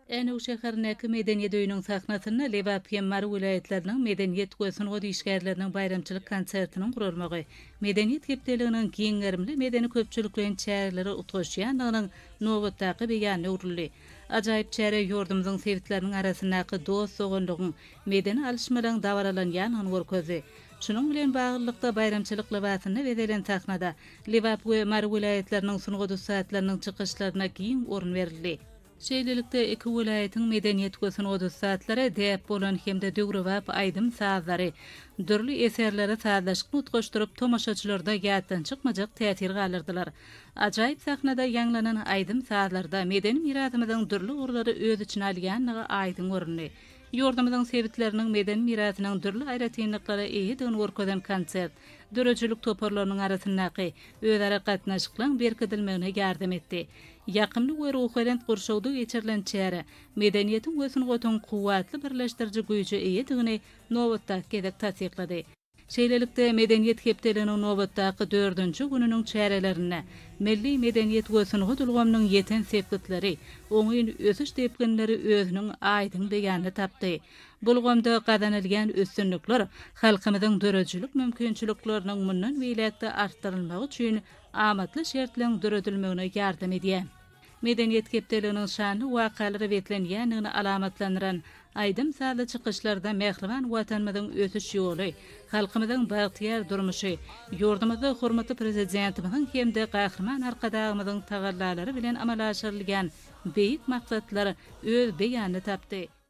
Ene şäherindäki medeniyet öýüniň sahnasyna Lebap Ýemmar vilayatläriniň medeniyet gösün godi işgärleriniň bayramçylyk konsertiniň gurulmagy, medeniyet hepdeliginiň giňerimli medeni köpçüliklerin çäreleri utgaşýanynyň nowatdaky beýany uruly. Ajaýyp çäre ýurdumyzyň sewitleriniň arasyndaky dost soganlygyň medeni alışmaryň dawaralanyanyny görkezdi. Şunun bilen bagyrlykda bayramçylyk lebasyny bedelen sahnada Lebap we Mar vilayatlarının sunugy saatlarynyň çykyşlaryna giň orun berildi. Şeýlelikde iki vilayatyň medeniyet gösün odus saatlary däp bolan hemde dögrewap aýdym sazlary, dürli eserlere sazlaşyk nutgaşdyryp tomaşaçylarda ýatdan çykmajak täsir galyrdylar. Ajaýyp sahnada ýanglanan aýdym sazlarda medeni mirasymyzyň dürli urlary öz içine alýanlygy aýdyň görünýär. Ýurdumyzyň sewitleriniň medeni mirasynyň dürli aýratynlyklary eýeden görkezden konsert, dörejilik toparlarynyň arasyndaky özara gatnaşyklaryň berkidilmegine ýardam etdi. Ýakymly we ruhylent gurşawda geçirilen çäre, medeniýetiň gösün gotan kuwatly birleşdiriji güýje eýedigini nowatda gedek tasdiklady. Şeýlelikde medeniyet hepdeliginiň nowatdaky 4-nji gününiň çärelerine milli medeniyet gösüniň dulgamynyň ýeten sepkitleri, oňyn ösüş tepkinleri özüniň aýdyň beýany tapdy. Bulgamda gadanylýan üstünlikler halkymyzyň dörejilik mümkinçilikleriniň mundan beýlekde artdyrylmagy üçin amatly şertleň döredilmegine ýardam edýär. Medeniyet hepdeliginiň şanly wakalary betlenýänligini alamatlandyran aýdym sazly çykyşlarda mehriban watanymyzyň ösüş ýoly, halkymyzyň bagtyar durmuşy, ýurdumyzda hormatly prezidentimiziň hemde gahrman arkadagymyzyň tagallalary bilen amala aşyrylýan beýik maksatlary öz beýany tapdy.